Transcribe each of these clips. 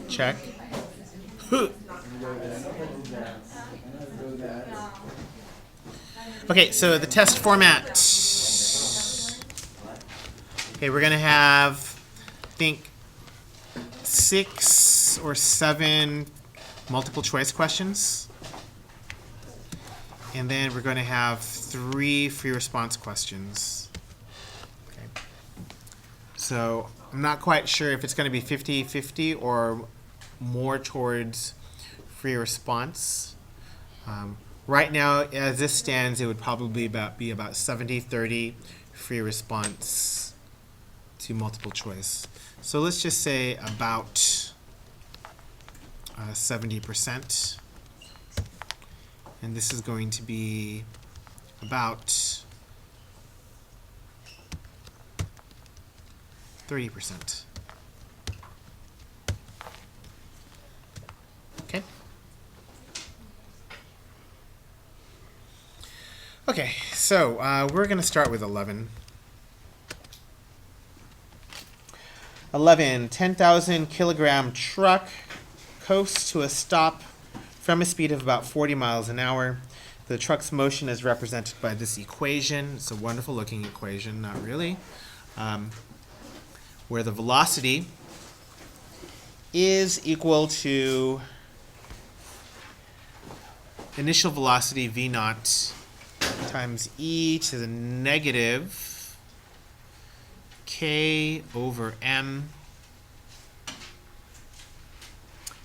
Check. Okay, so the test format. Okay, we're going to have, I think, 6 or 7 multiple choice questions. And then we're going to have 3 free response questions. Okay. So I'm not quite sure if it's going to be 50-50 or more towards free response. Right now, as this stands, it would probably be about 70-30 free response to multiple choice. So let's just say about 70%. And this is going to be about 30%. Okay. Okay, so we're going to start with 11. 11, 10,000 kilogram truck coasts to a stop from a speed of about 40 miles an hour. The truck's motion is represented by this equation. It's a wonderful looking equation, not really. Where the velocity is equal to initial velocity v naught times e to the negative k over m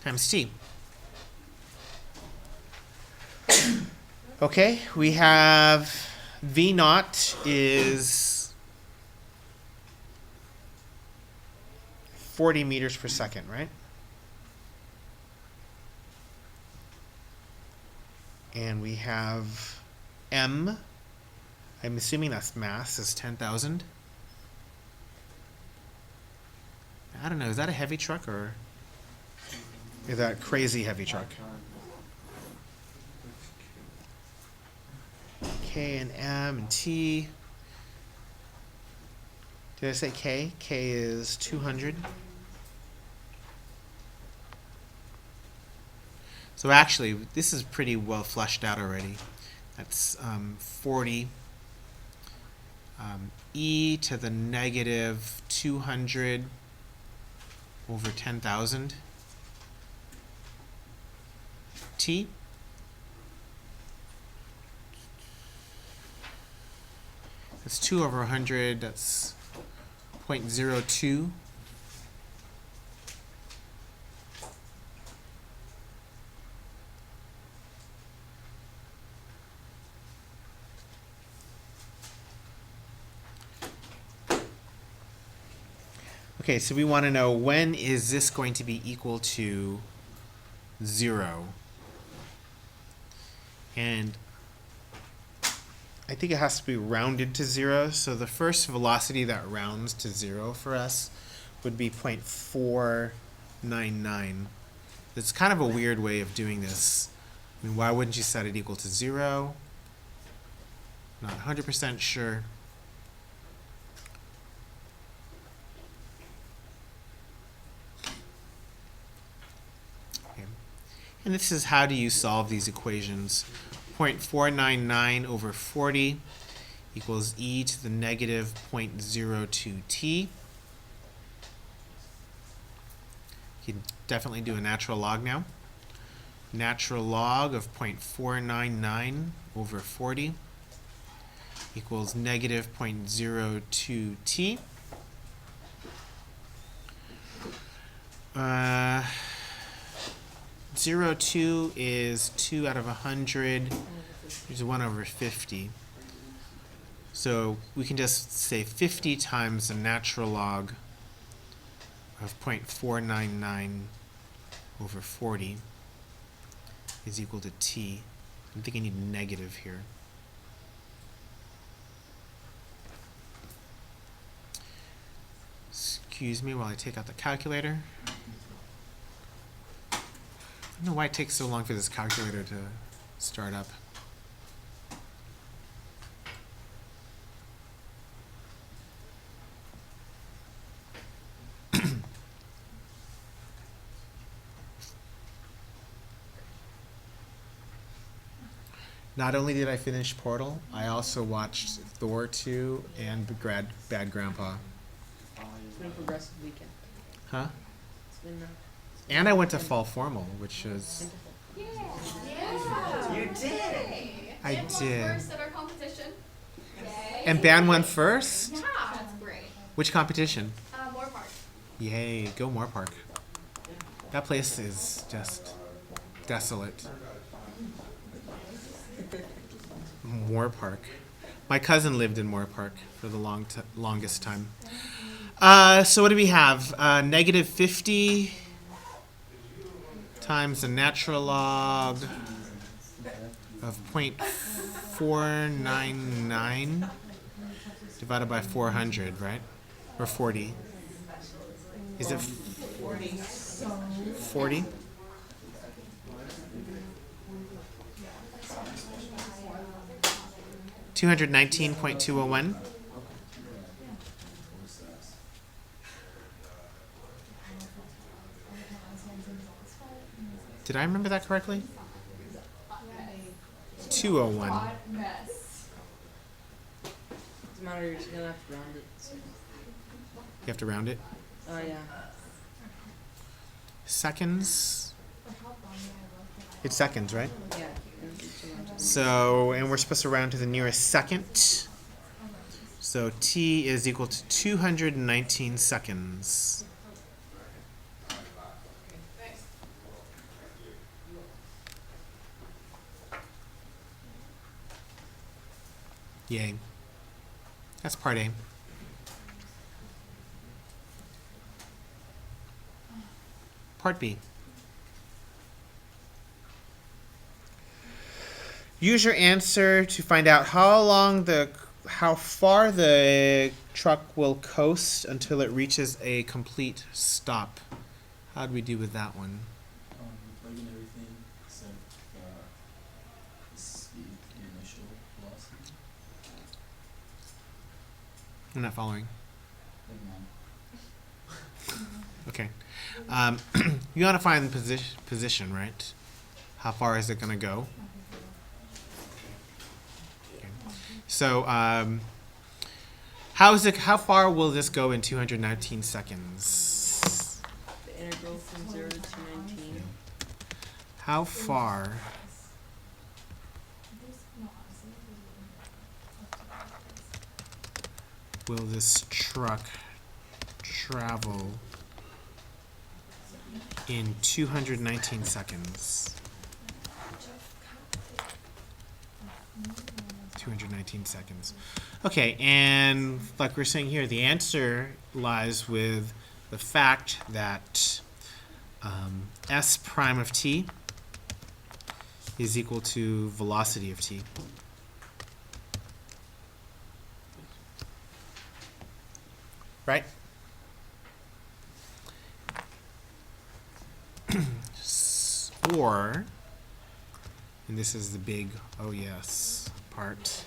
times t. Okay, we have v naught is 40 meters per second, right? And we have m, I'm assuming that's mass, is 10,000. I don't know, is that a heavy truck or is that a crazy heavy truck? K and M and T. Did I say K? K is 200. So actually, this is pretty well fleshed out already. That's 40 e to the negative 200 over 10,000 t. That's 2 over 100, that's 0.02. Okay, so we want to know when is this going to be equal to 0? And I think it has to be rounded to 0. So the first velocity that rounds to 0 for us would be 0.499. It's kind of a weird way of doing this. I mean, why wouldn't you set it equal to 0? Not 100% sure. Okay. And this is how do you solve these equations. 0.499 over 40 equals e to the negative 0.02t. You can definitely do a natural log now. Natural log of 0.499 over 40 equals negative 0.02t. 0.02 is 2 out of 100, which is 1 over 50. So we can just say 50 times the natural log of 0.499 over 40 is equal to t. I think I need a negative here. Excuse me while I take out the calculator. I don't know why it takes so long for this calculator to start up. Not only did I finish Portal, I also watched Thor 2 and Bad Grandpa. It's been a progressive weekend. Huh? It's been And I went to Fall Formal, which was... Yeah. You did. I Band won did. first at our competition. Yay. And band won first? Yeah. That's great. Which competition? Moore Park. Yay, go Moore Park. That place is just desolate. Moore Park. My cousin lived in Moore Park for the longest time. So what do we have? Negative 50 times the natural log of 0.499 divided by 400, right? Or 40. Is it 40? $219.201. Did I remember that correctly? 201. doesn't matter. You're just gonna have to round it. So. You have to round it. Oh yeah. Seconds. It's seconds, right? Yeah. So, and we're supposed to round to the nearest second. So t is equal to 219 seconds. Yay. That's part A. Part B. Use your answer to find out how far the truck will coast until it reaches a complete stop. How do we do with that one? Plug in everything except the speed, the initial velocity. I'm not following. Never mind. Okay. You want to find the position, right? How far is it going to go? Okay. So, how far will this go in 219 seconds? The integral from 0 to 19. How far will this truck travel in 219 seconds? 219 seconds. Okay, and like we're saying here, the answer lies with the fact that s prime of t is equal to velocity of t. Right? Or, and this is the big oh yes part,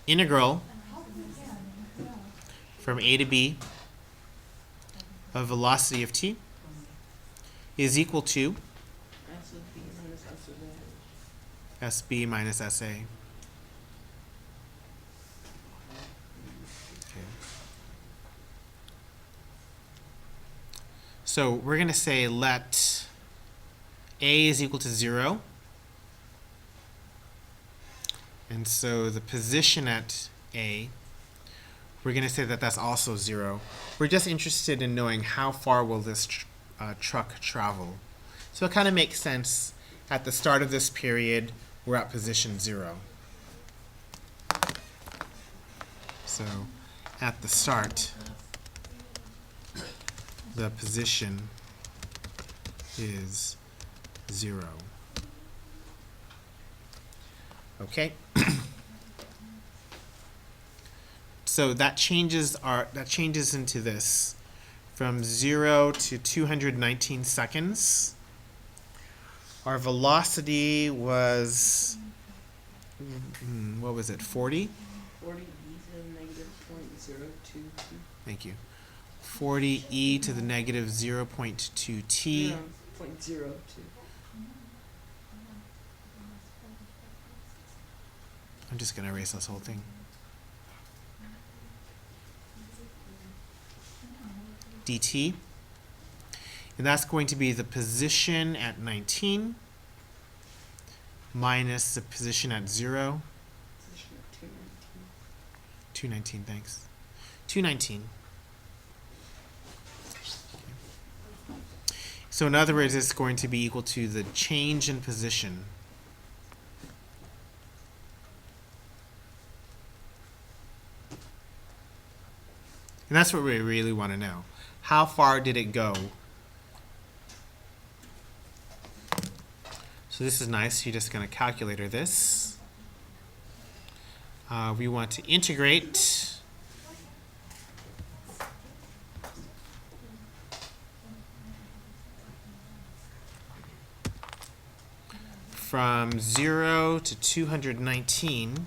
integral from a to b of velocity of t is equal to S of B minus S of A. SB minus SA. Okay. So we're going to say let A is equal to 0. And so the position at A, we're going to say that that's also 0. We're just interested in knowing how far will this truck travel. So it kind of makes sense. At the start of this period, we're at position 0. So at the start, the position is 0. Okay? So that changes into this from 0 to 219 seconds. Our velocity was, what was it, 40? 40 e to the negative 0.022. Thank you. 40 e to the negative 0.2t. No, 0.02. I'm just going to erase this whole thing. dt. And that's going to be the position at 19 minus the position at 0. Position of 219. 219, thanks. 219. So in other words, it's going to be equal to the change in position. And that's what we really want to know. How far did it go? So this is nice. You're just going to calculator this. We want to integrate from 0 to 219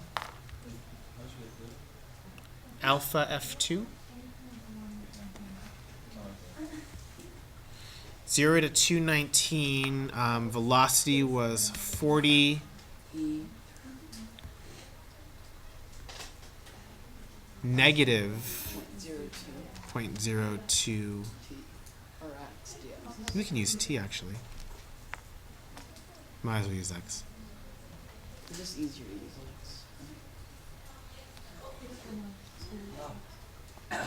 alpha f2. 0 to 219, velocity was 40 E. negative 0.02 0.02. T. Or X, yeah. We can use t actually. Might as well use x. It's just easier to use X.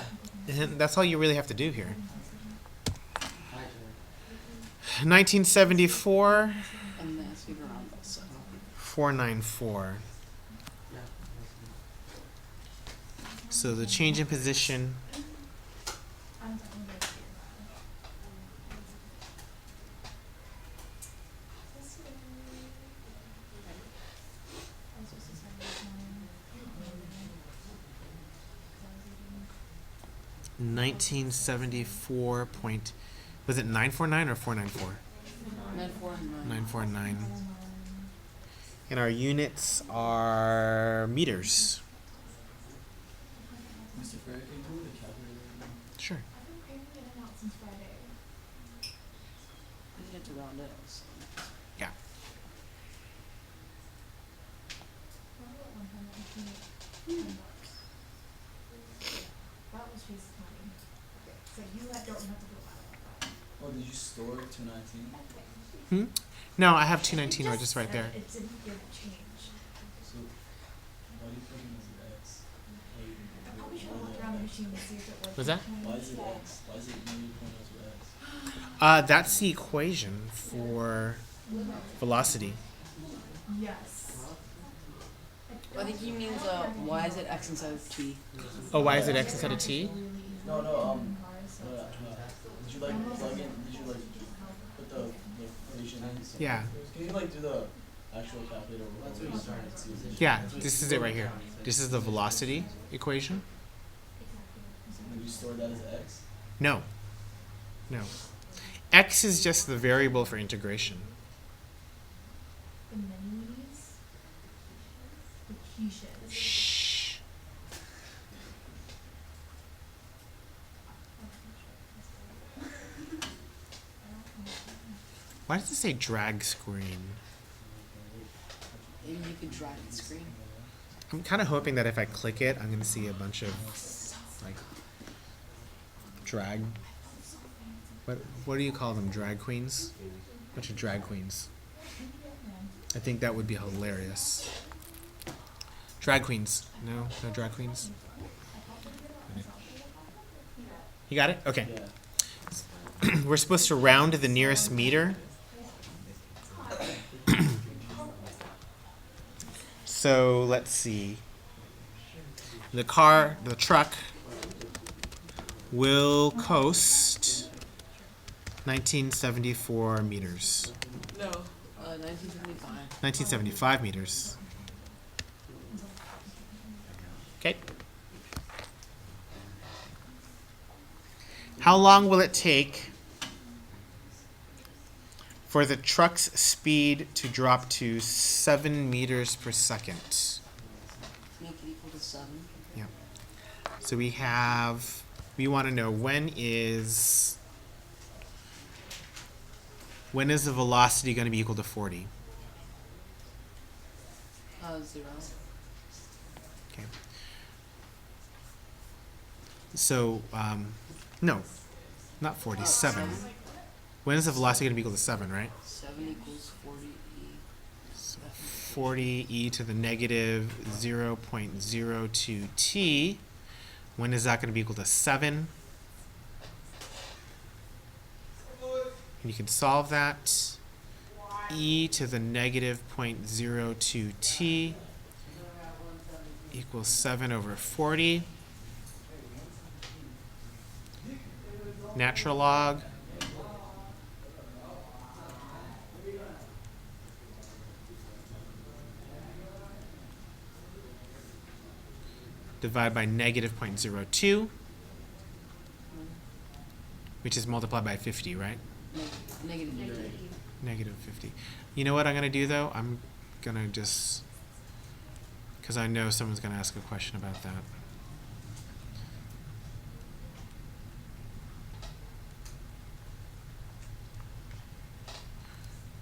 And that's all you really have to do here. 1974, And then speed around this. 494. So the change in position was it 949 or 494? 949. 949. And our units are meters. Mr. Ferrer, can you do the calculator again? Sure. You get to round it. So. Yeah. That was Chase's money. Okay, so you don't have to go out. Oh, did you store 219? Hmm? No, I have 219 right just right there. It didn't give change. So, why do you put it as X? I probably should have looked around the machine to see if it was. Was that? Why is it X? Why is it negative point out to X? That's the equation for velocity. Yes. I think he means why is it X instead of T? Oh, why is it x instead of t? No, did you like plug in, did you like put the equation in? Yeah. Can you like do the actual calculator? That's what you started to. Yeah, this is it right here. This is the velocity equation. And you store that as X? No. No. X is just the variable for integration. The minis. The quiches. Shh. Why does it say drag screen? Maybe you could drag the screen. I'm kind of hoping that if I click it, I'm going to see a bunch of like drag. What do you call them? Drag queens? Bunch of drag queens. I think that would be hilarious. Drag queens. No drag queens. Okay. You got it? Okay. Yeah. We're supposed to round to the nearest meter. So let's see. The truck will coast 1974 meters. No. 1975. 1975 meters. Okay. How long will it take for the truck's speed to drop to 7 meters per second? Make it equal to 7. Yeah. So we want to know when is the velocity going to be equal to 40? 0. So, no, not 40, 7. When is the velocity going to be equal to 7, right? 7 equals 40e. So 40e to the negative 0.02t. When is that going to be equal to 7? And you can solve that. E to the negative 0.02t equals 7 over 40. Natural log. Divide by negative 0.02, which is multiplied by 50, right? Negative 50. Negative 50. You know what I'm going to do, though? I'm going to just, because I know someone's going to ask a question about that.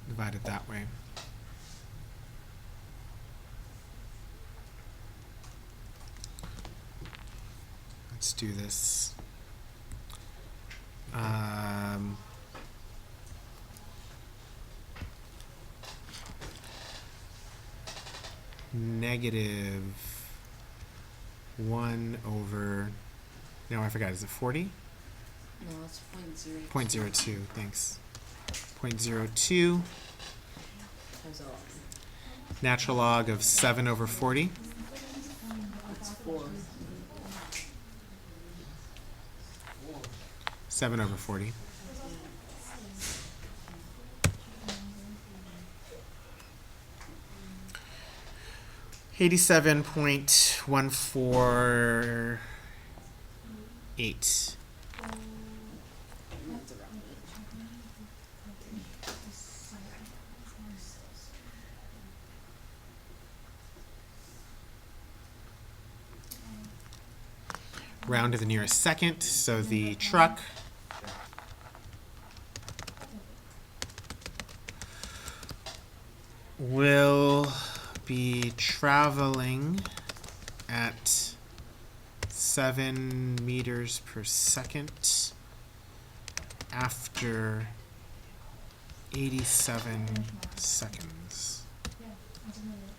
Divide it that way. Let's do this. Negative 1 over, no, I forgot, is it 40? No, that's 0.02. 0.02, thanks. 0.02. Times that. Natural log of 7 over 40. That's 4. 7 over 40. $87.148. That's around it. Round to the nearest second, so the truck will be traveling at 7 meters per second after 87 seconds. Yeah, I didn't know that.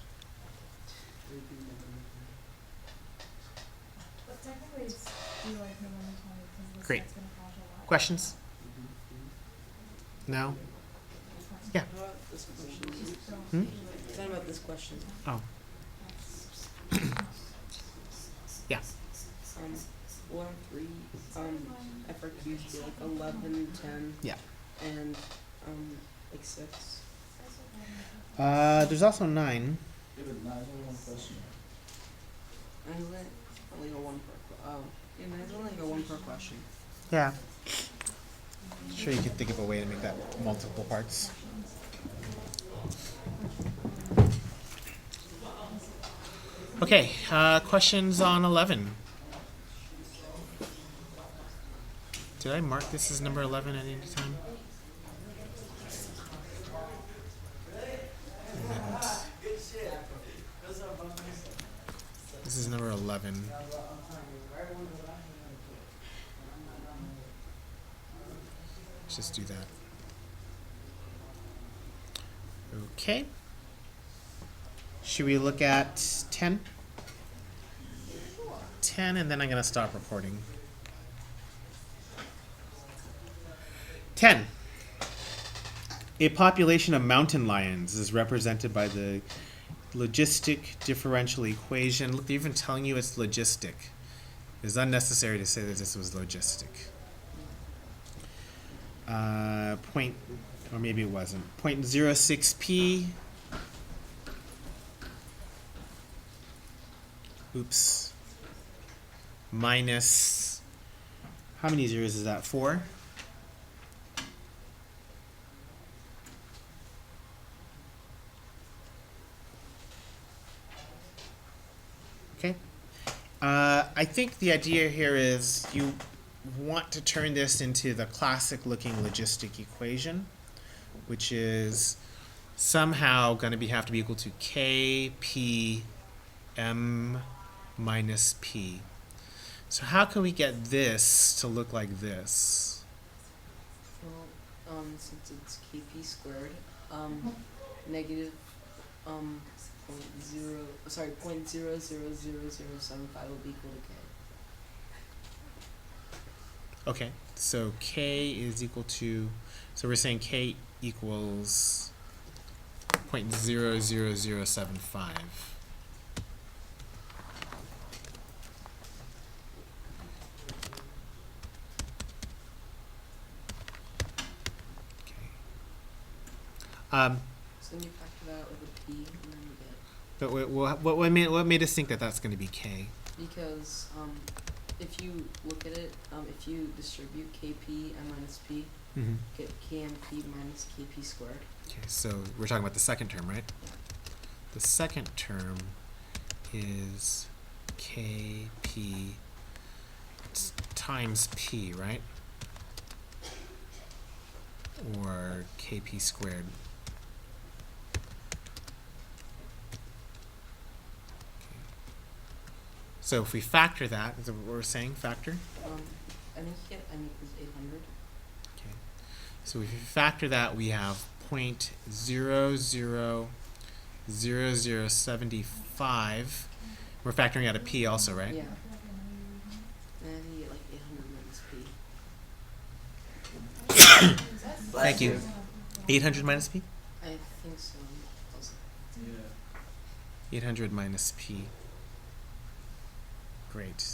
But technically it's due like November 20th because the Great. site's gonna crash a lot. Questions? No? Yeah. What about this question? Hmm? What about this question? Oh. Yeah. 1, 3, FRQs be like 11, 10, Yeah. and like 6. There's also 9. Yeah, but not only one question. And is it only go 1 per yeah, there's only go 1 per question. Yeah. Sure, you could think of a way to make that multiple parts. Okay, questions on 11. Did I mark this as number 11 at any time? And this is number 11. Let's just do that. Okay. Should we look at 10? 10, and then I'm going to stop recording. 10. A population of mountain lions is represented by the logistic differential equation. Look, they're even telling you it's logistic. It's unnecessary to say that this was logistic. Point, or maybe it wasn't. 0.06p. Oops. Minus, how many zeros is that? 4? Okay. I think the idea here is you want to turn this into the classic looking logistic equation, which is somehow going to have to be equal to k, p, m minus p. So how can we get this to look like this? Well, since it's kp squared, negative, point 0.000075 will be equal to k. Okay, so k is equal to, so we're saying k equals 0.00075. Okay. So then you factor that with a p, and then you get, But what made us think that that's going to be k? because if you look at it, if you distribute kp and minus p, Mm-hmm. get kmp minus kp squared. Okay, so we're talking about the second term, right? The second term is kp times p, right? Or kp squared. Okay. So if we factor that, is that what we're saying, factor? I think you get n equals 800. Okay. So if we factor that, we have 0.000075. We're factoring out a p also, right? Yeah. And then you get like 800 minus p. Thank you. 800 minus p? I think so. Also. Yeah. 800 minus p. Great.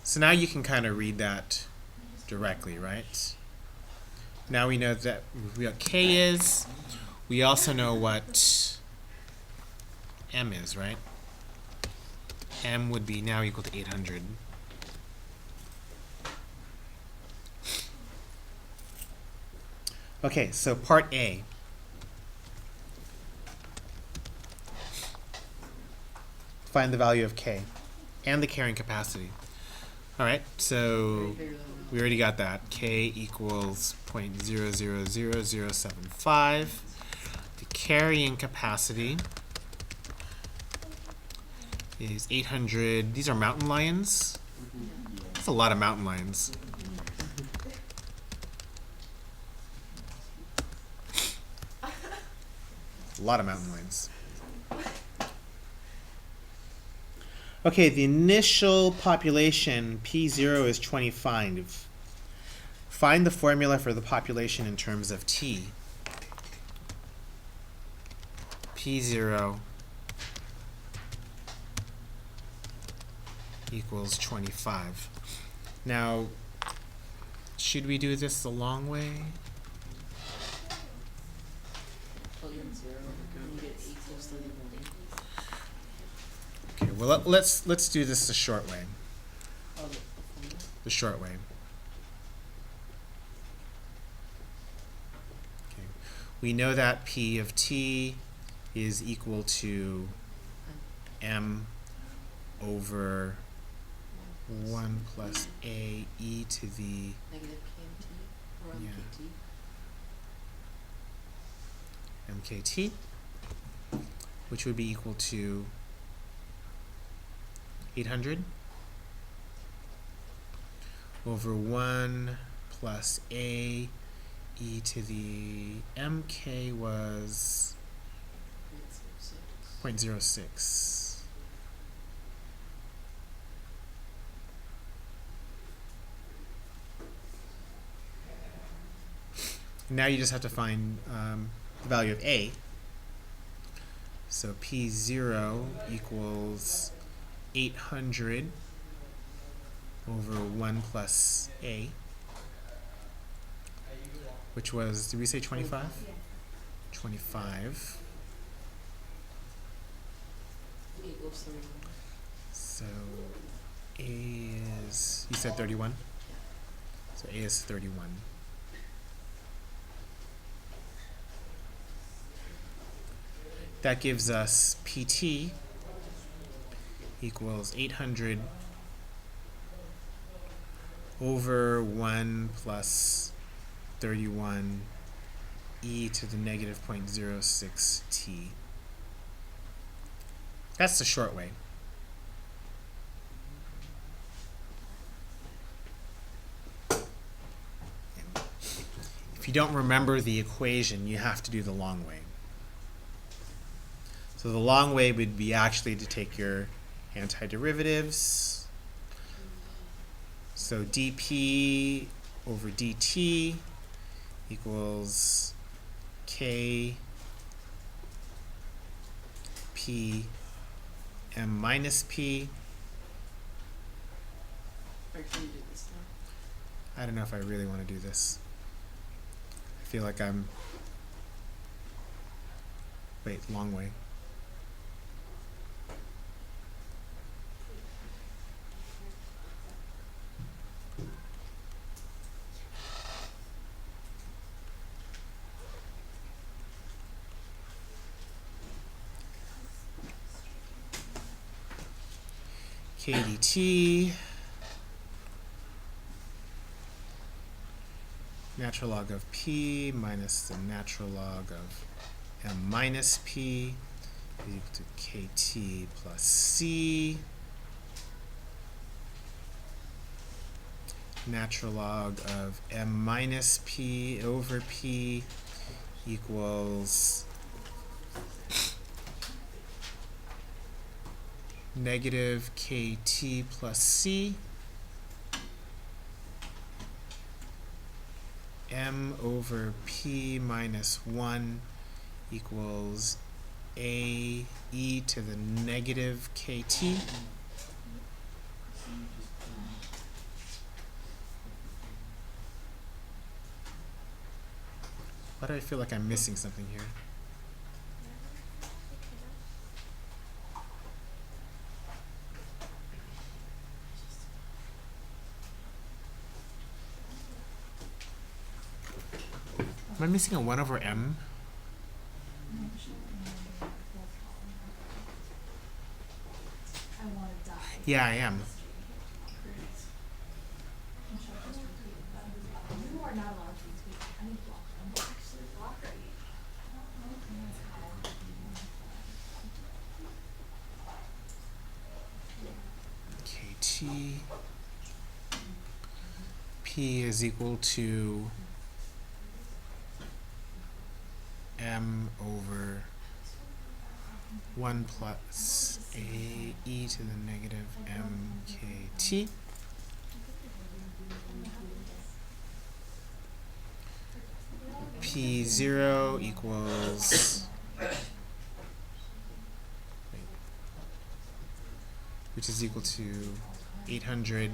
So now you can kind of read that directly, right? Now we know that what k is. We also know what m is, right? M would be now equal to 800. Okay, so part A. Find the value of k and the carrying capacity. All right, so Figure that out. we already got that. K equals 0.000075. The carrying capacity is 800. These are mountain lions. That's a lot of mountain lions. A lot of mountain lions. Okay, the initial population, P0 is 25. Find the formula for the population in terms of T. P0 equals 25. Now, should we do this the long way? Plug in 0, and you get 8 plus 31. Okay, well let's do this the short way. Oh, the formula? The short way. Okay. We know that P of T is equal to M over 1 plus A e to the Negative kmt, or Yeah. mkt. MKT, which would be equal to 800 over 1 plus A e to the MK was 0.06. Now you just have to find the value of A. So P0 equals 800 over 1 plus A, which was, did we say 25? 25. 8 plus 31. So A is, you said 31? So A is 31. That gives us PT equals 800 over 1 plus 31 e to the negative 0.06 t. That's the short way. If you don't remember the equation, you have to do the long way. So the long way would be actually to take your antiderivatives. So dp over dt equals k p m minus p. Or can you do this now? I don't know if I really want to do this. I feel like I'm... Wait, long way. KDT, natural log of p minus the natural log of m minus p is equal to kt plus c. Natural log of m minus p over p equals negative kt plus c. M over p minus 1 equals a e to the negative kt. Why do I feel like I'm missing something here? Am I missing a 1 over m? I wanna die. Yeah, I am. You are not allowed to speak. I need to block them. Actually, block are you? KT P is equal to m over 1 plus a e to the negative mkt. P0 equals, which is equal to 800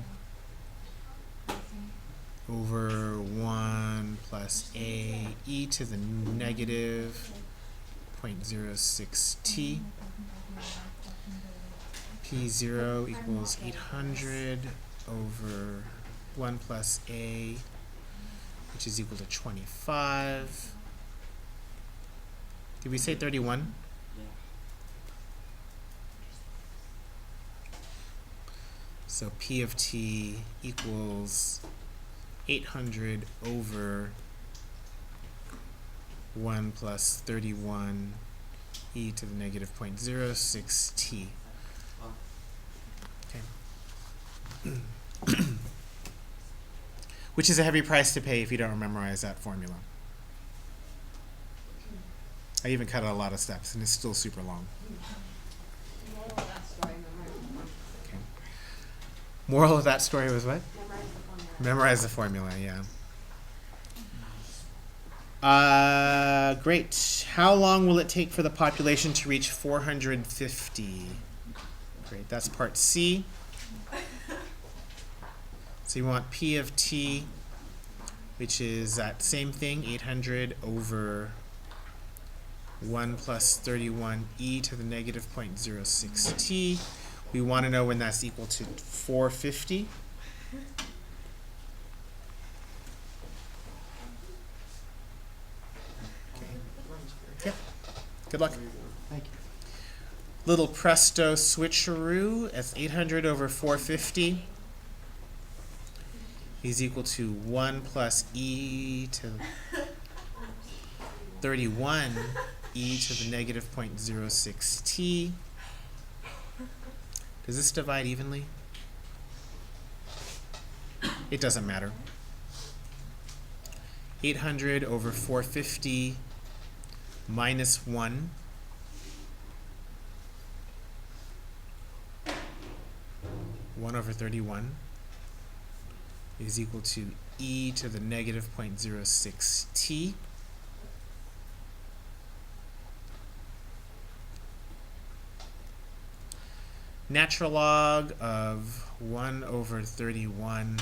over 1 plus a e to the negative 0.06 t. P0 equals 800 over 1 plus a, which is equal to 25. Did we say 31? Yeah. So P of t equals 800 over 1 plus 31 e to the negative 0.06 t. Okay. Which is a heavy price to pay if you don't memorize that formula. I even cut out a lot of steps and it's still super long. Moral of that story, memorize the formula. Okay. Moral of that story was what? Memorize the formula. Memorize the formula, yeah. Great. How long will it take for the population to reach 450? Great, that's part C. So you want P of t, which is that same thing, 800 over 1 plus 31 e to the negative 0.06 t. We want to know when that's equal to 450. Yep. Good luck. Thank you. Little presto switcheroo. That's 800 over 450 is equal to 1 plus e to 31 e to the negative 0.06 t. Does this divide evenly? It doesn't matter. 800 over 450 minus 1 1 over 31 is equal to e to the negative 0.06 t. Natural log of 1 over 31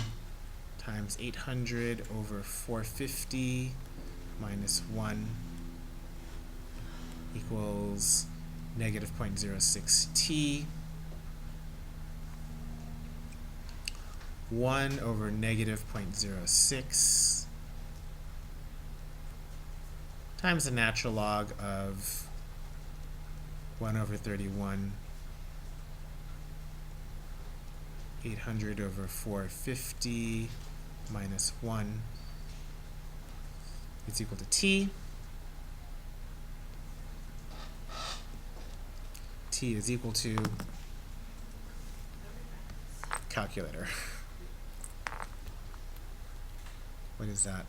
times 800 over 450 minus 1 equals negative 0.06 t. 1 over negative 0.06 times the natural log of 1 over 31 800 over 450 minus 1 is equal to t. T is equal to calculator. What is that?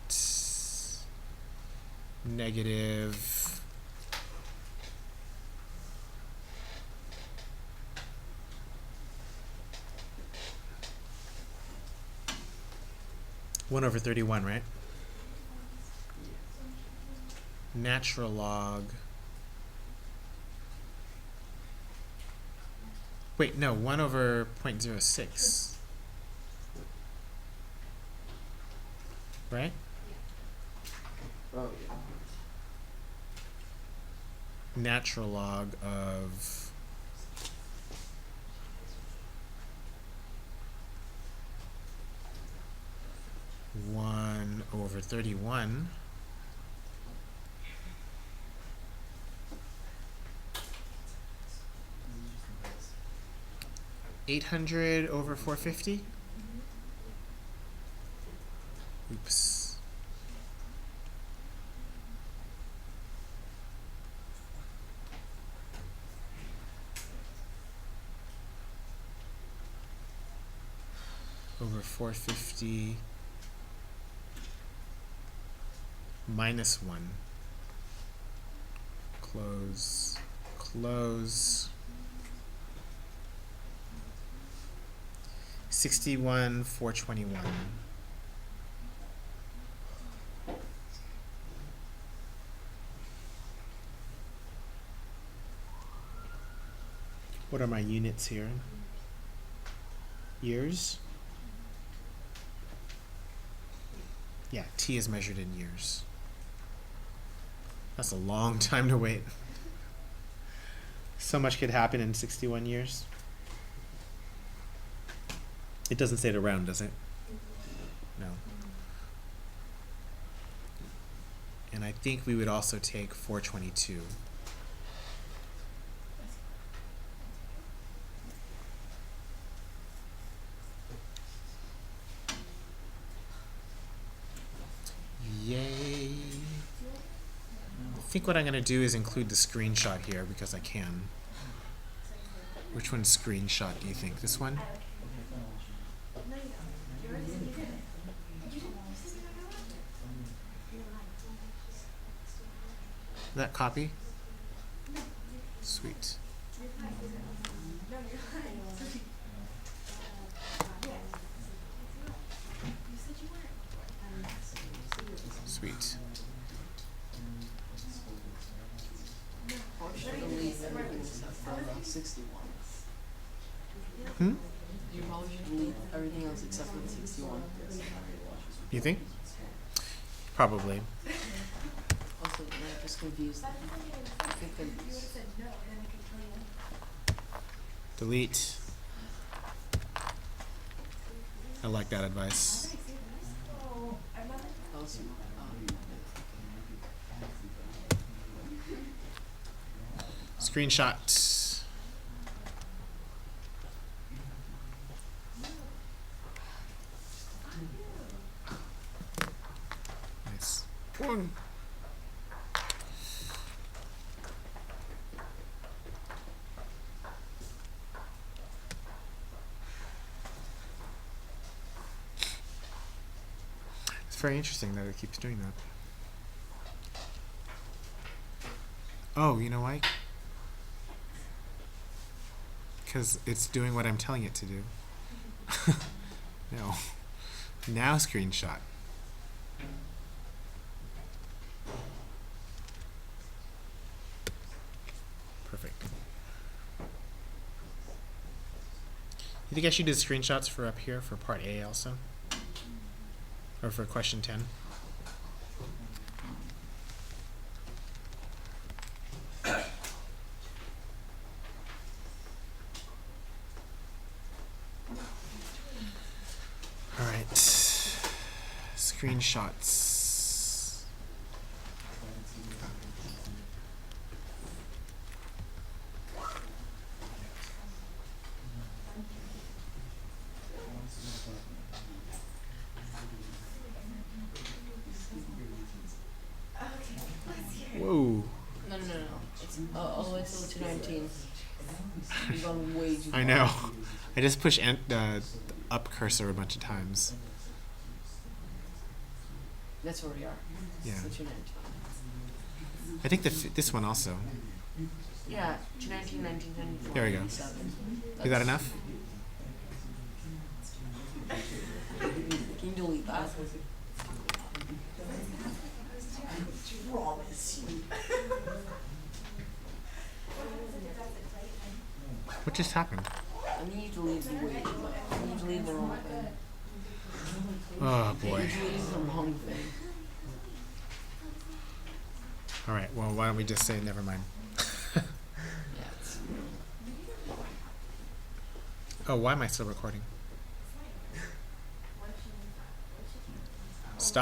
Negative 1 over 31, right? Natural log. Wait, no, 1 over 0.06. Right? Oh, yeah. Natural log of 1 over 31 800 over 450. Oops. Over 450 minus 1. Close, close. 61, 421. What are my units here? Years? Yeah, t is measured in years. That's a long time to wait. So much could happen in 61 years. It doesn't say it around, does it? No. And I think we would also take 422. Yay. I think what I'm going to do is include the screenshot here because I can. Which one's screenshot do you think? This one? That copy? Sweet. Sweet. Or should I leave everything except for 61? Hmm? You probably should leave everything else except for the 61. You think? Probably. Also, that just confused them. I think that Delete. I like that advice. also, Screenshot. Nice. very interesting that it keeps doing that. Oh, you know why? Because it's doing what I'm telling it to do. No. Now screenshot. Perfect. You think I should do screenshots for up here for part A also? Or for question 10? All right. Screenshots. Whoa. No. It's all the way till 219. You've gone way too far. I know. I just push the up cursor a bunch of times. That's where we are. Yeah. So 219. I think this one also. Yeah, 219, 19, 24. There we go. 97. Is that enough? Can you delete that? What just happened? I need you to leave the way. I need you to leave the wrong thing. Oh You boy. need to leave the wrong thing. All right. Well, why don't we just say never mind? Yeah, it's, Oh, why am I still recording? Stop.